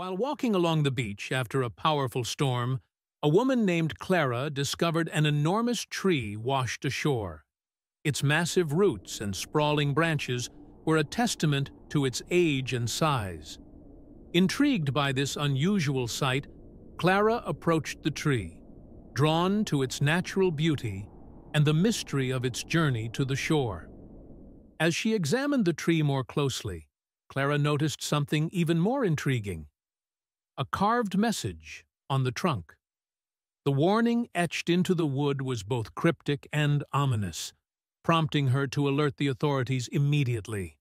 While walking along the beach after a powerful storm, a woman named Clara discovered an enormous tree washed ashore. Its massive roots and sprawling branches were a testament to its age and size. Intrigued by this unusual sight, Clara approached the tree, drawn to its natural beauty and the mystery of its journey to the shore. As she examined the tree more closely, Clara noticed something even more intriguing: a carved message on the trunk. The warning etched into the wood was both cryptic and ominous, prompting her to alert the authorities immediately.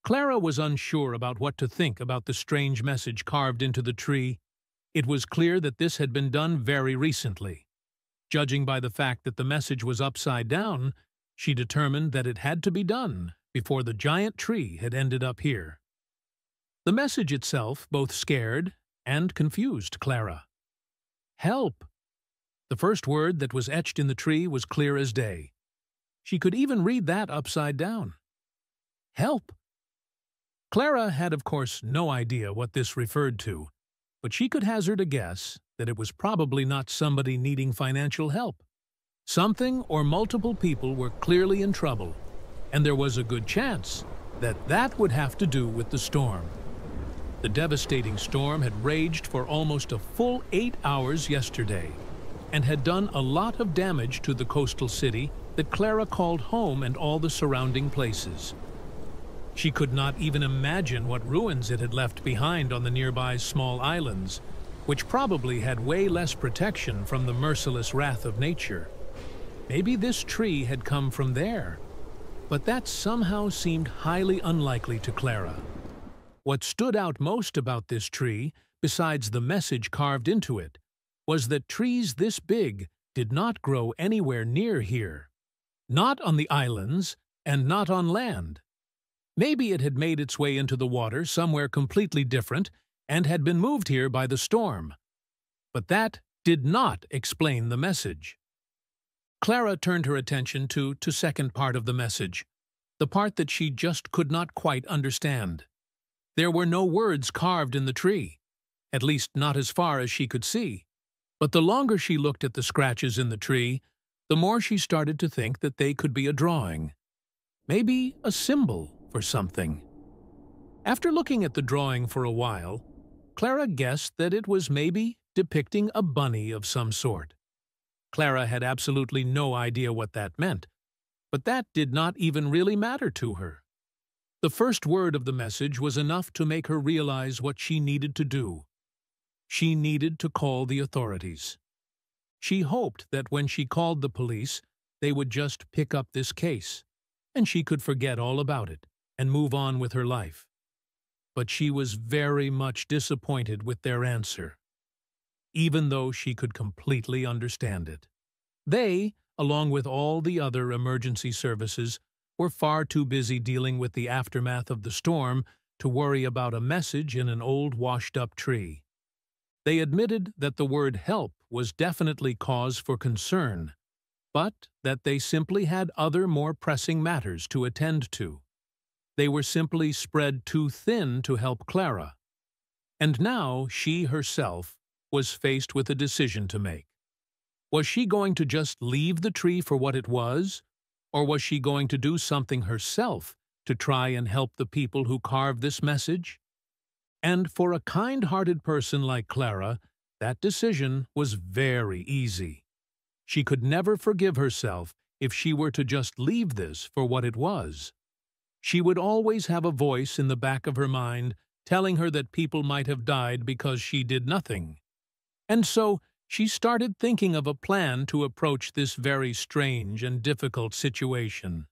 Clara was unsure about what to think about the strange message carved into the tree. It was clear that this had been done very recently. Judging by the fact that the message was upside down, she determined that it had to be done before the giant tree had ended up here. The message itself both scared and confused Clara. Help! The first word that was etched in the tree was clear as day. She could even read that upside down. Help! Clara had, of course, no idea what this referred to, but she could hazard a guess that it was probably not somebody needing financial help. Something or multiple people were clearly in trouble, and there was a good chance that that would have to do with the storm. The devastating storm had raged for almost a full 8 hours yesterday and had done a lot of damage to the coastal city that Clara called home and all the surrounding places. She could not even imagine what ruins it had left behind on the nearby small islands, which probably had way less protection from the merciless wrath of nature. Maybe this tree had come from there, but that somehow seemed highly unlikely to Clara. What stood out most about this tree, besides the message carved into it, was that trees this big did not grow anywhere near here. Not on the islands, and not on land. Maybe it had made its way into the water somewhere completely different and had been moved here by the storm. But that did not explain the message. Clara turned her attention to the second part of the message, the part that she just could not quite understand. There were no words carved in the tree, at least not as far as she could see. But the longer she looked at the scratches in the tree, the more she started to think that they could be a drawing. Maybe a symbol for something. After looking at the drawing for a while, Clara guessed that it was maybe depicting a bunny of some sort. Clara had absolutely no idea what that meant, but that did not even really matter to her. The first word of the message was enough to make her realize what she needed to do. She needed to call the authorities. She hoped that when she called the police, they would just pick up this case, and she could forget all about it and move on with her life. But she was very much disappointed with their answer, even though she could completely understand it. They, along with all the other emergency services, were far too busy dealing with the aftermath of the storm to worry about a message in an old washed-up tree. They admitted that the word help was definitely cause for concern, but that they simply had other more pressing matters to attend to. They were simply spread too thin to help Clara. And now she herself was faced with a decision to make. Was she going to just leave the tree for what it was, or was she going to do something herself to try and help the people who carved this message? And for a kind-hearted person like Clara, that decision was very easy. She could never forgive herself if she were to just leave this for what it was. She would always have a voice in the back of her mind telling her that people might have died because she did nothing. And so she started thinking of a plan to approach this very strange and difficult situation.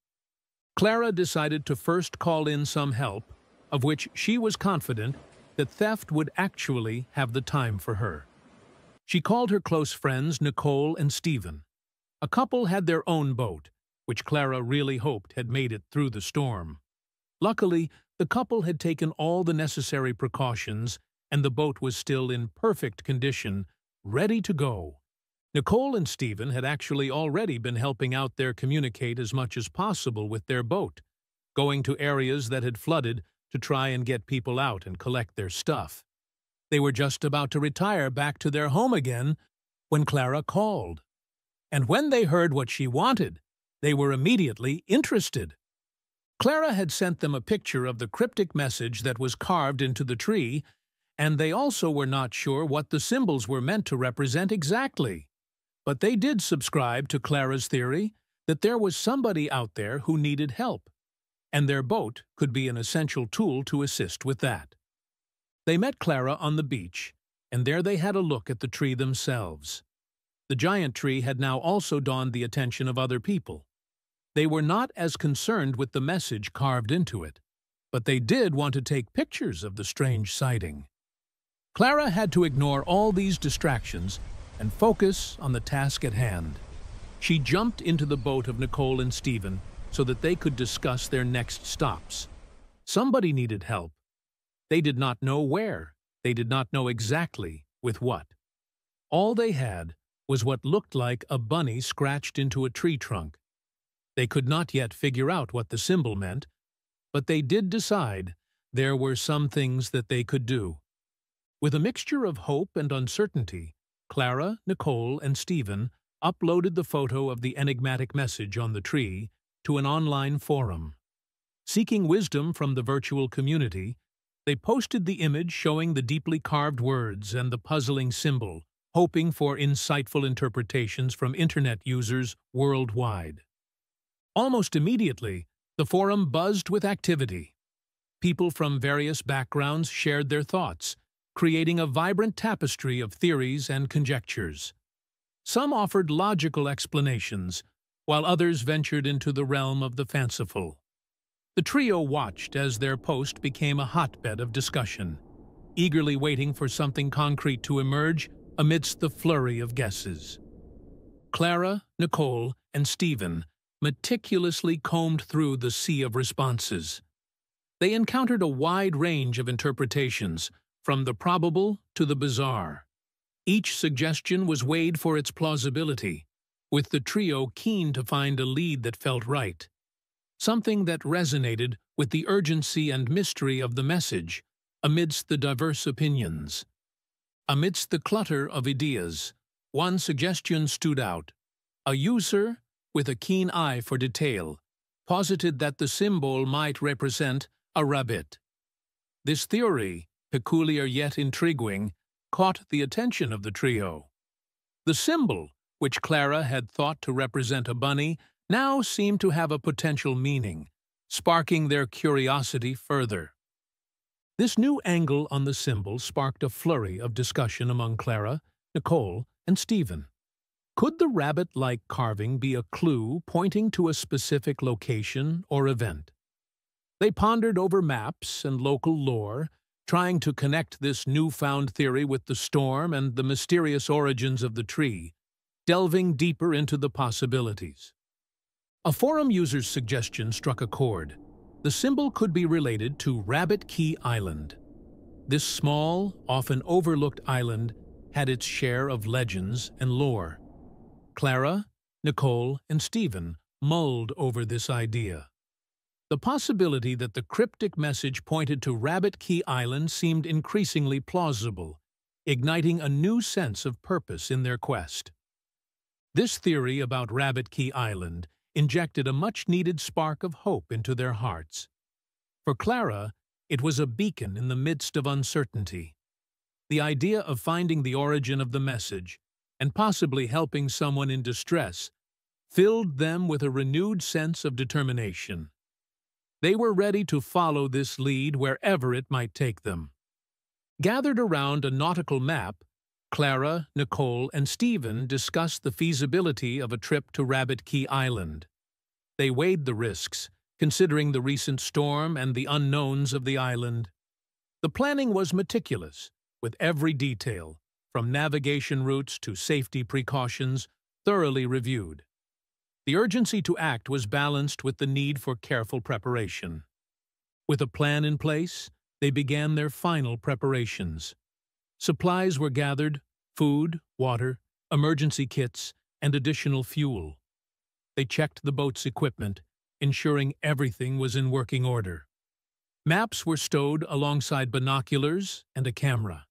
Clara decided to first call in some help, of which she was confident that theft would actually have the time for her. She called her close friends Nicole and Stephen. A couple had their own boat, which Clara really hoped had made it through the storm. Luckily, the couple had taken all the necessary precautions, and the boat was still in perfect condition, ready to go. Nicole and Stephen had actually already been helping out there communicate as much as possible with their boat, going to areas that had flooded to try and get people out and collect their stuff. They were just about to retire back to their home again when Clara called. And when they heard what she wanted, they were immediately interested. Clara had sent them a picture of the cryptic message that was carved into the tree, and they also were not sure what the symbols were meant to represent exactly. But they did subscribe to Clara's theory that there was somebody out there who needed help, and their boat could be an essential tool to assist with that. They met Clara on the beach, and there they had a look at the tree themselves. The giant tree had now also donned the attention of other people. They were not as concerned with the message carved into it, but they did want to take pictures of the strange sighting. Clara had to ignore all these distractions and focus on the task at hand. She jumped into the boat of Nicole and Stephen so that they could discuss their next stops. Somebody needed help. They did not know where. They did not know exactly with what. All they had was what looked like a bunny scratched into a tree trunk. They could not yet figure out what the symbol meant, but they did decide there were some things that they could do. With a mixture of hope and uncertainty, Clara, Nicole, and Stephen uploaded the photo of the enigmatic message on the tree to an online forum. Seeking wisdom from the virtual community, they posted the image showing the deeply carved words and the puzzling symbol, hoping for insightful interpretations from Internet users worldwide. Almost immediately, the forum buzzed with activity. People from various backgrounds shared their thoughts, creating a vibrant tapestry of theories and conjectures. Some offered logical explanations, while others ventured into the realm of the fanciful. The trio watched as their post became a hotbed of discussion, eagerly waiting for something concrete to emerge amidst the flurry of guesses. Clara, Nicole, and Stephen meticulously combed through the sea of responses. They encountered a wide range of interpretations, from the probable to the bizarre. Each suggestion was weighed for its plausibility, with the trio keen to find a lead that felt right, something that resonated with the urgency and mystery of the message amidst the diverse opinions. Amidst the clutter of ideas, one suggestion stood out. A user, with a keen eye for detail, posited that the symbol might represent a rabbit. This theory, peculiar yet intriguing, caught the attention of the trio. The symbol, which Clara had thought to represent a bunny, now seemed to have a potential meaning, sparking their curiosity further. This new angle on the symbol sparked a flurry of discussion among Clara, Nicole, and Stephen. Could the rabbit-like carving be a clue pointing to a specific location or event? They pondered over maps and local lore, trying to connect this newfound theory with the storm and the mysterious origins of the tree, delving deeper into the possibilities. A forum user's suggestion struck a chord. The symbol could be related to Rabbit Key Island. This small, often overlooked island had its share of legends and lore. Clara, Nicole, and Stephen mulled over this idea. The possibility that the cryptic message pointed to Rabbit Key Island seemed increasingly plausible, igniting a new sense of purpose in their quest. This theory about Rabbit Key Island injected a much-needed spark of hope into their hearts. For Clara, it was a beacon in the midst of uncertainty. The idea of finding the origin of the message, and possibly helping someone in distress, filled them with a renewed sense of determination. They were ready to follow this lead wherever it might take them. Gathered around a nautical map, Clara, Nicole, and Stephen discussed the feasibility of a trip to Rabbit Key Island. They weighed the risks, considering the recent storm and the unknowns of the island. The planning was meticulous, with every detail, from navigation routes to safety precautions, thoroughly reviewed. The urgency to act was balanced with the need for careful preparation. With a plan in place, they began their final preparations. Supplies were gathered: food, water, emergency kits, and additional fuel. They checked the boat's equipment, ensuring everything was in working order. Maps were stowed alongside binoculars and a camera.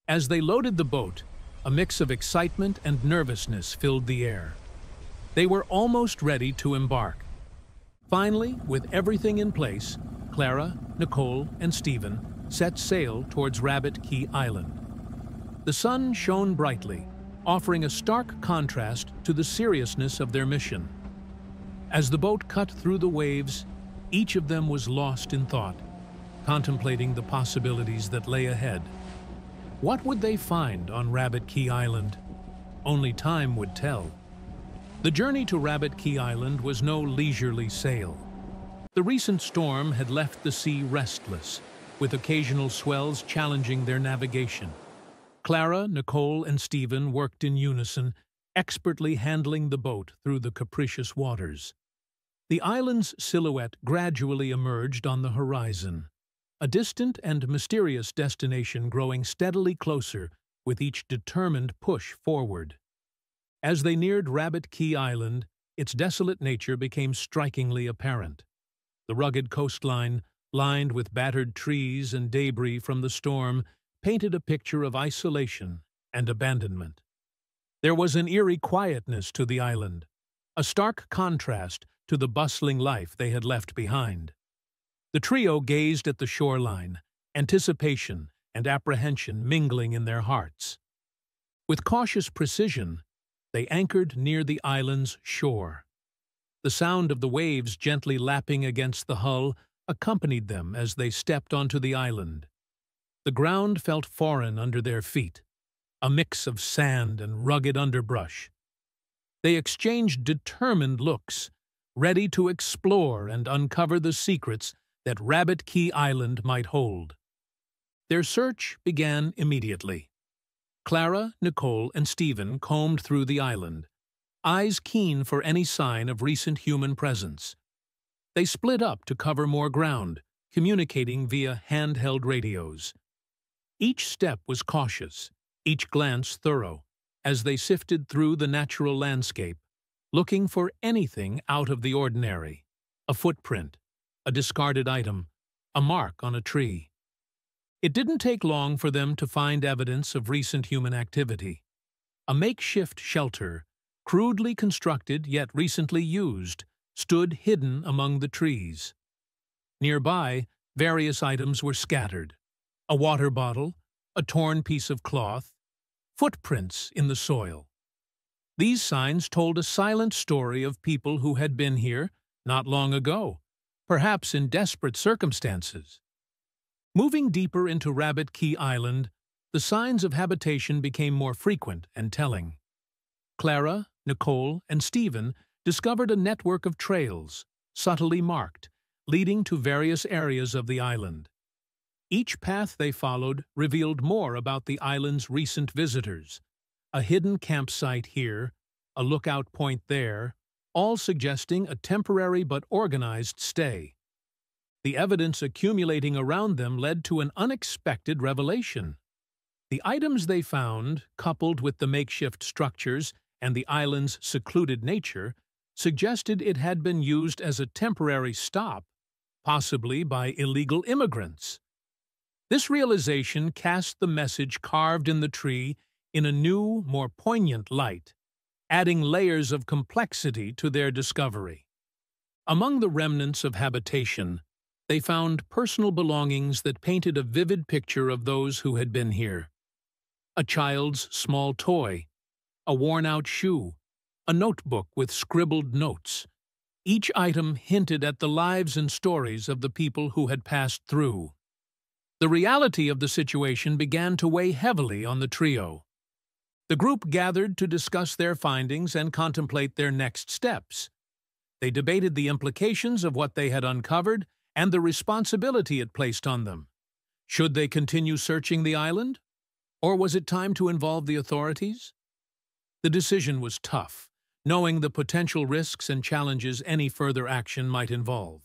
As they loaded the boat, a mix of excitement and nervousness filled the air. They were almost ready to embark. Finally, with everything in place, Clara, Nicole, and Stephen set sail towards Rabbit Key Island. The sun shone brightly, offering a stark contrast to the seriousness of their mission. As the boat cut through the waves, each of them was lost in thought, contemplating the possibilities that lay ahead. What would they find on Rabbit Key Island? Only time would tell. The journey to Rabbit Key Island was no leisurely sail. The recent storm had left the sea restless, with occasional swells challenging their navigation. Clara, Nicole, and Stephen worked in unison, expertly handling the boat through the capricious waters. The island's silhouette gradually emerged on the horizon, a distant and mysterious destination growing steadily closer with each determined push forward. As they neared Rabbit Key Island, its desolate nature became strikingly apparent. The rugged coastline, lined with battered trees and debris from the storm, painted a picture of isolation and abandonment. There was an eerie quietness to the island, a stark contrast to the bustling life they had left behind. The trio gazed at the shoreline, anticipation and apprehension mingling in their hearts. With cautious precision, they anchored near the island's shore. The sound of the waves gently lapping against the hull accompanied them as they stepped onto the island. The ground felt foreign under their feet, a mix of sand and rugged underbrush. They exchanged determined looks, ready to explore and uncover the secrets that Rabbit Key Island might hold. Their search began immediately. Clara, Nicole, and Stephen combed through the island, eyes keen for any sign of recent human presence. They split up to cover more ground, communicating via handheld radios. Each step was cautious, each glance thorough, as they sifted through the natural landscape, looking for anything out of the ordinary: a footprint, a discarded item, a mark on a tree. It didn't take long for them to find evidence of recent human activity. A makeshift shelter, crudely constructed yet recently used, stood hidden among the trees. Nearby, various items were scattered: a water bottle, a torn piece of cloth, footprints in the soil. These signs told a silent story of people who had been here not long ago, perhaps in desperate circumstances. Moving deeper into Rabbit Key Island, the signs of habitation became more frequent and telling. Clara, Nicole, and Stephen discovered a network of trails, subtly marked, leading to various areas of the island. Each path they followed revealed more about the island's recent visitors: a hidden campsite here, a lookout point there, all suggesting a temporary but organized stay. The evidence accumulating around them led to an unexpected revelation. The items they found, coupled with the makeshift structures and the island's secluded nature, suggested it had been used as a temporary stop, possibly by illegal immigrants. This realization cast the message carved in the tree in a new, more poignant light, adding layers of complexity to their discovery. Among the remnants of habitation, they found personal belongings that painted a vivid picture of those who had been here. A child's small toy, a worn-out shoe, a notebook with scribbled notes. Each item hinted at the lives and stories of the people who had passed through. The reality of the situation began to weigh heavily on the trio. The group gathered to discuss their findings and contemplate their next steps. They debated the implications of what they had uncovered and the responsibility it placed on them. Should they continue searching the island? Or was it time to involve the authorities? The decision was tough, knowing the potential risks and challenges any further action might involve.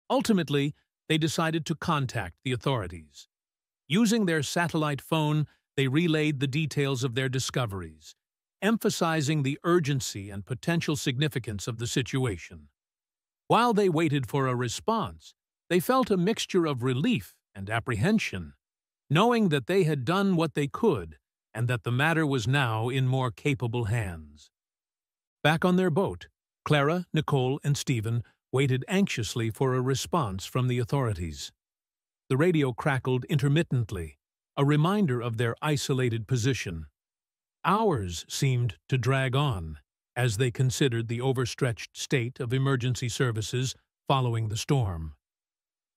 Ultimately, they decided to contact the authorities. Using their satellite phone, they relayed the details of their discoveries, emphasizing the urgency and potential significance of the situation. While they waited for a response, they felt a mixture of relief and apprehension. knowing that they had done what they could and that the matter was now in more capable hands. Back on their boat, Clara, Nicole, and Stephen waited anxiously for a response from the authorities. The radio crackled intermittently, a reminder of their isolated position. Hours seemed to drag on as they considered the overstretched state of emergency services following the storm.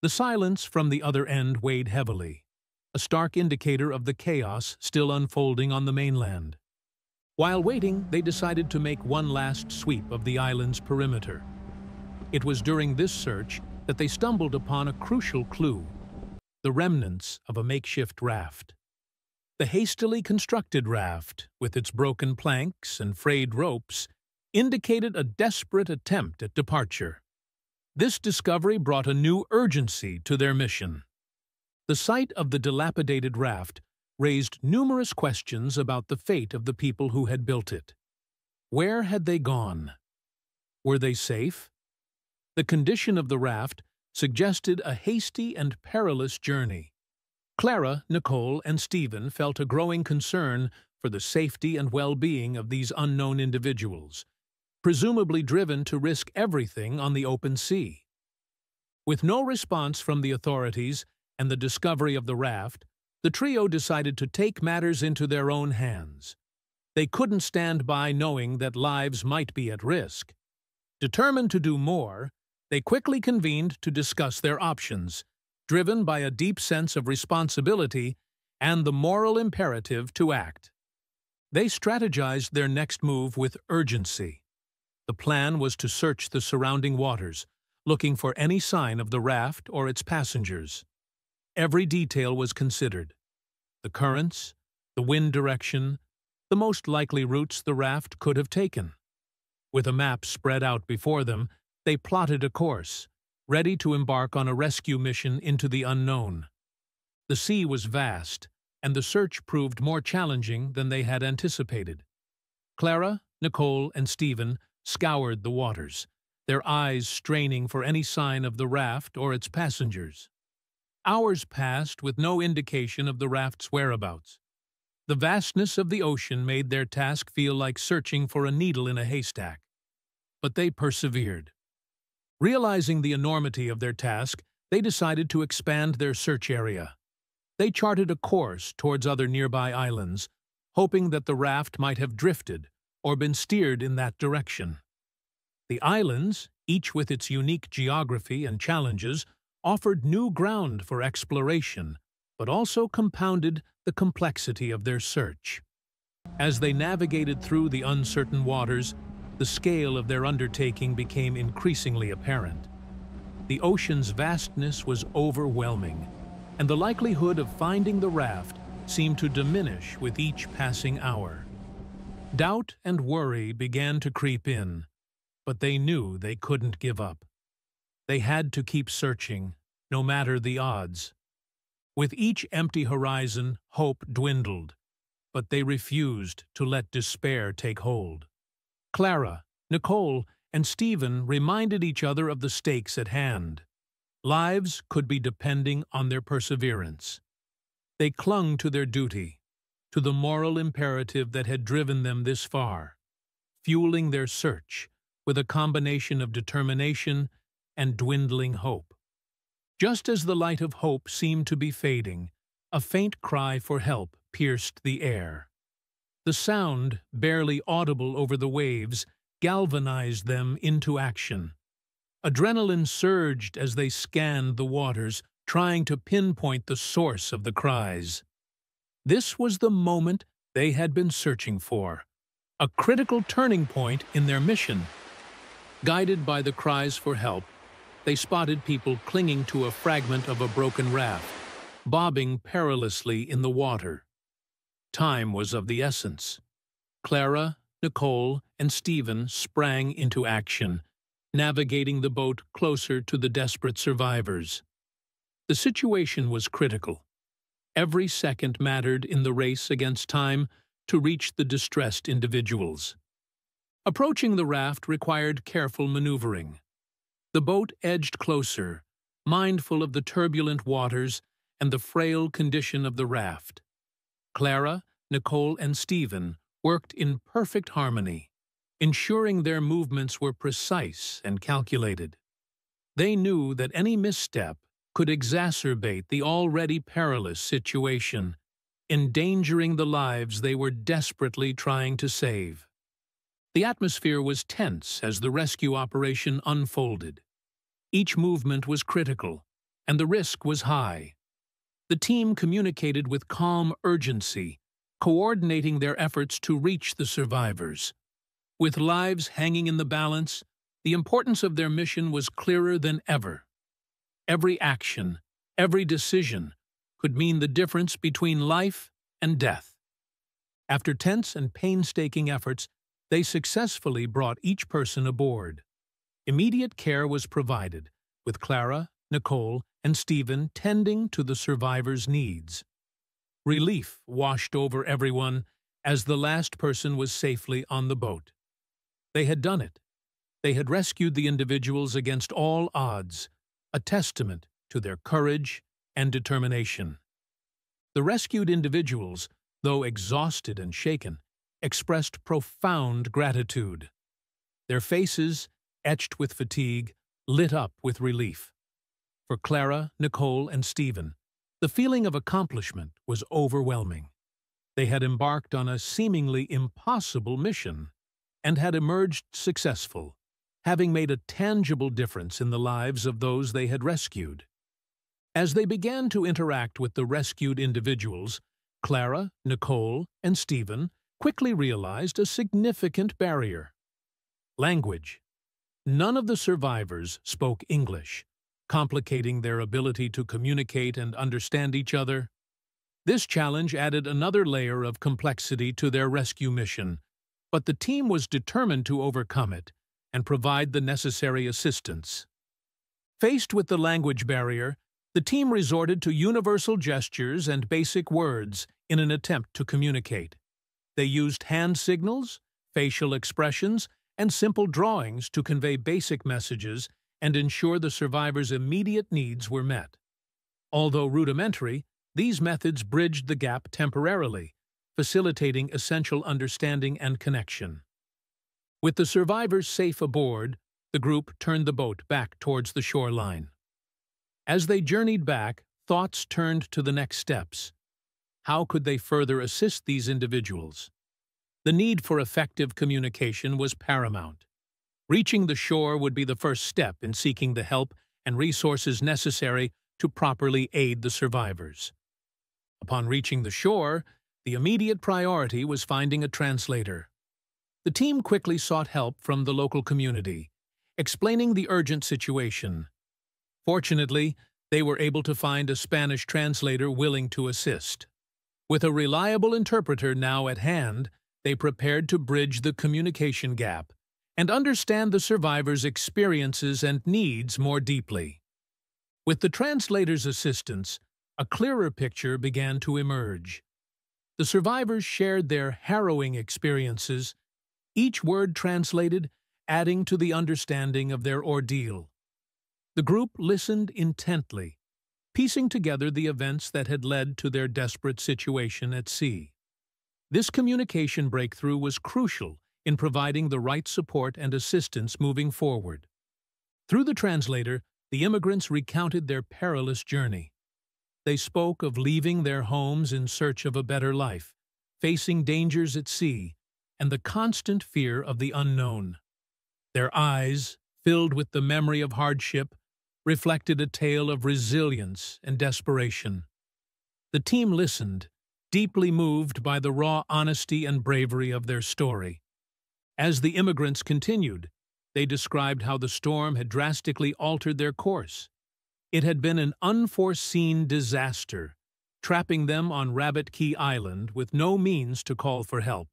The silence from the other end weighed heavily, a stark indicator of the chaos still unfolding on the mainland. While waiting, they decided to make one last sweep of the island's perimeter. It was during this search that they stumbled upon a crucial clue: the remnants of a makeshift raft. The hastily constructed raft, with its broken planks and frayed ropes, indicated a desperate attempt at departure. This discovery brought a new urgency to their mission. The sight of the dilapidated raft raised numerous questions about the fate of the people who had built it. Where had they gone? Were they safe? The condition of the raft suggested a hasty and perilous journey. Clara, Nicole, and Stephen felt a growing concern for the safety and well-being of these unknown individuals, presumably driven to risk everything on the open sea. With no response from the authorities and the discovery of the raft, the trio decided to take matters into their own hands. They couldn't stand by knowing that lives might be at risk. Determined to do more, they quickly convened to discuss their options, driven by a deep sense of responsibility and the moral imperative to act. They strategized their next move with urgency. The plan was to search the surrounding waters, looking for any sign of the raft or its passengers. Every detail was considered: the currents, the wind direction, the most likely routes the raft could have taken. With a map spread out before them, they plotted a course, ready to embark on a rescue mission into the unknown. The sea was vast, and the search proved more challenging than they had anticipated. Clara, Nicole, and Stephen scoured the waters, their eyes straining for any sign of the raft or its passengers. Hours passed with no indication of the raft's whereabouts. The vastness of the ocean made their task feel like searching for a needle in a haystack. But they persevered. Realizing the enormity of their task, they decided to expand their search area. They charted a course towards other nearby islands, hoping that the raft might have drifted or been steered in that direction. The islands, each with its unique geography and challenges, offered new ground for exploration, but also compounded the complexity of their search. As they navigated through the uncertain waters, the scale of their undertaking became increasingly apparent. The ocean's vastness was overwhelming, and the likelihood of finding the raft seemed to diminish with each passing hour. Doubt and worry began to creep in, but they knew they couldn't give up. They had to keep searching, no matter the odds. With each empty horizon, hope dwindled, but they refused to let despair take hold. Clara, Nicole, and Stephen reminded each other of the stakes at hand. Lives could be depending on their perseverance. They clung to their duty, to the moral imperative that had driven them this far, fueling their search with a combination of determination and dwindling hope. Just as the light of hope seemed to be fading, a faint cry for help pierced the air. The sound, barely audible over the waves, galvanized them into action. Adrenaline surged as they scanned the waters, trying to pinpoint the source of the cries. This was the moment they had been searching for, a critical turning point in their mission. Guided by the cries for help, they spotted people clinging to a fragment of a broken raft, bobbing perilously in the water. Time was of the essence. Clara, Nicole, and Stephen sprang into action, navigating the boat closer to the desperate survivors. The situation was critical. Every second mattered in the race against time to reach the distressed individuals. Approaching the raft required careful maneuvering. The boat edged closer, mindful of the turbulent waters and the frail condition of the raft. Clara, Nicole, and Stephen worked in perfect harmony, ensuring their movements were precise and calculated. They knew that any misstep could exacerbate the already perilous situation, endangering the lives they were desperately trying to save. The atmosphere was tense as the rescue operation unfolded. Each movement was critical, and the risk was high. The team communicated with calm urgency, coordinating their efforts to reach the survivors. With lives hanging in the balance, the importance of their mission was clearer than ever. Every action, every decision, could mean the difference between life and death. After tense and painstaking efforts, they successfully brought each person aboard. Immediate care was provided, with Clara, Nicole, and Stephen tending to the survivors' needs. Relief washed over everyone as the last person was safely on the boat. They had done it. They had rescued the individuals against all odds, a testament to their courage and determination. The rescued individuals, though exhausted and shaken, expressed profound gratitude. Their faces, etched with fatigue, lit up with relief. For Clara, Nicole, and Stephen, the feeling of accomplishment was overwhelming. They had embarked on a seemingly impossible mission and had emerged successful, having made a tangible difference in the lives of those they had rescued. As they began to interact with the rescued individuals, Clara, Nicole, and Stephen quickly realized a significant barrier: language. None of the survivors spoke English, complicating their ability to communicate and understand each other. This challenge added another layer of complexity to their rescue mission, but the team was determined to overcome it and provide the necessary assistance. Faced with the language barrier, the team resorted to universal gestures and basic words in an attempt to communicate. They used hand signals, facial expressions, and simple drawings to convey basic messages and ensure the survivors' immediate needs were met. Although rudimentary, these methods bridged the gap temporarily, facilitating essential understanding and connection. With the survivors safe aboard, the group turned the boat back towards the shoreline. As they journeyed back, thoughts turned to the next steps. How could they further assist these individuals? The need for effective communication was paramount. Reaching the shore would be the first step in seeking the help and resources necessary to properly aid the survivors. Upon reaching the shore, the immediate priority was finding a translator. The team quickly sought help from the local community, explaining the urgent situation. Fortunately, they were able to find a Spanish translator willing to assist. With a reliable interpreter now at hand, they prepared to bridge the communication gap and understand the survivors' experiences and needs more deeply. With the translator's assistance, a clearer picture began to emerge. The survivors shared their harrowing experiences, each word translated, adding to the understanding of their ordeal. The group listened intently, piecing together the events that had led to their desperate situation at sea. This communication breakthrough was crucial in providing the right support and assistance moving forward. Through the translator, the immigrants recounted their perilous journey. They spoke of leaving their homes in search of a better life, facing dangers at sea, and the constant fear of the unknown. Their eyes, filled with the memory of hardship, reflected a tale of resilience and desperation. The team listened, deeply moved by the raw honesty and bravery of their story. As the immigrants continued, they described how the storm had drastically altered their course. It had been an unforeseen disaster, trapping them on Rabbit Key Island with no means to call for help.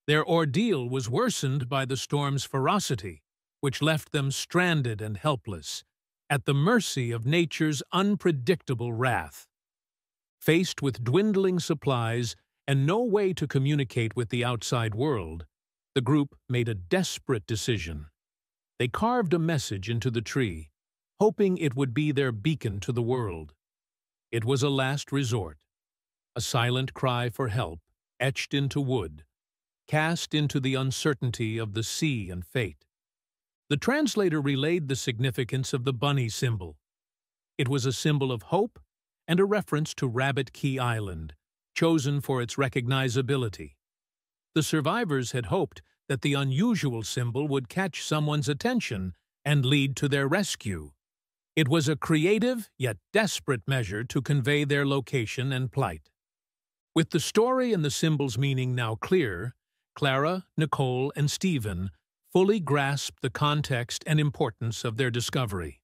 Their ordeal was worsened by the storm's ferocity, which left them stranded and helpless, at the mercy of nature's unpredictable wrath. Faced with dwindling supplies and no way to communicate with the outside world, the group made a desperate decision. They carved a message into the tree, hoping it would be their beacon to the world. It was a last resort, a silent cry for help, etched into wood, cast into the uncertainty of the sea and fate. The translator relayed the significance of the bunny symbol. It was a symbol of hope and a reference to Rabbit Key Island, chosen for its recognizability. The survivors had hoped that the unusual symbol would catch someone's attention and lead to their rescue. It was a creative yet desperate measure to convey their location and plight. With the story and the symbol's meaning now clear, Clara, Nicole, and Stephen fully grasped the context and importance of their discovery.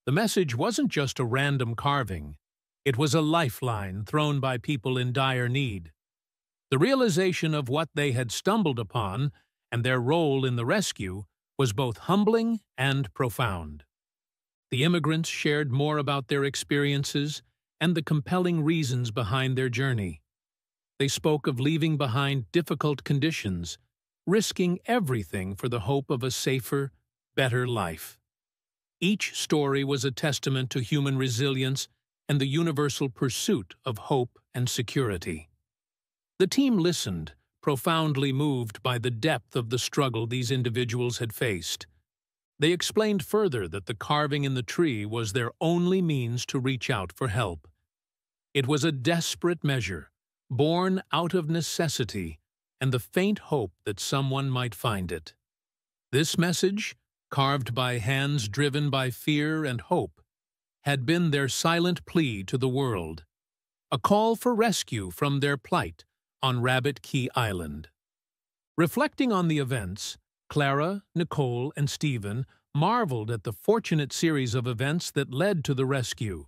The message wasn't just a random carving. It was a lifeline thrown by people in dire need. The realization of what they had stumbled upon and their role in the rescue was both humbling and profound. The immigrants shared more about their experiences and the compelling reasons behind their journey. They spoke of leaving behind difficult conditions, risking everything for the hope of a safer, better life. Each story was a testament to human resilience and the universal pursuit of hope and security. The team listened, profoundly moved by the depth of the struggle these individuals had faced. They explained further that the carving in the tree was their only means to reach out for help. It was a desperate measure, born out of necessity and the faint hope that someone might find it. This message, carved by hands driven by fear and hope, had been their silent plea to the world, a call for rescue from their plight on Rabbit Key Island. Reflecting on the events, Clara, Nicole, and Stephen marveled at the fortunate series of events that led to the rescue.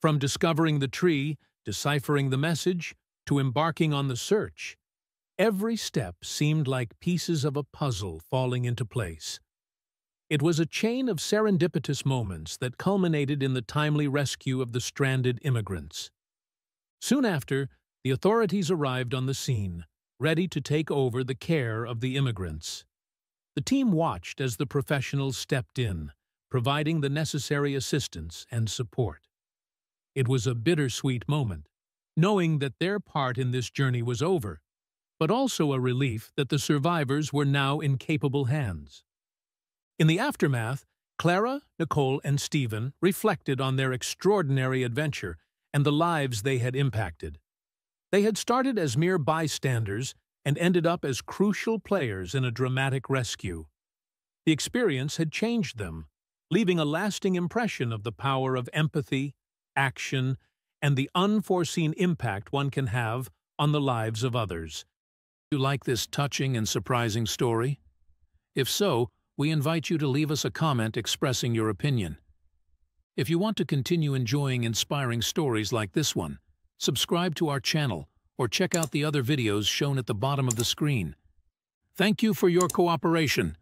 From discovering the tree, deciphering the message, to embarking on the search, every step seemed like pieces of a puzzle falling into place. It was a chain of serendipitous moments that culminated in the timely rescue of the stranded immigrants. Soon after, the authorities arrived on the scene, ready to take over the care of the immigrants. The team watched as the professionals stepped in, providing the necessary assistance and support. It was a bittersweet moment, knowing that their part in this journey was over, but also a relief that the survivors were now in capable hands. In the aftermath, Clara, Nicole, and Stephen reflected on their extraordinary adventure and the lives they had impacted. They had started as mere bystanders and ended up as crucial players in a dramatic rescue. The experience had changed them, leaving a lasting impression of the power of empathy, action, and the unforeseen impact one can have on the lives of others. Do you like this touching and surprising story? If so, we invite you to leave us a comment expressing your opinion. If you want to continue enjoying inspiring stories like this one, subscribe to our channel or check out the other videos shown at the bottom of the screen. Thank you for your cooperation.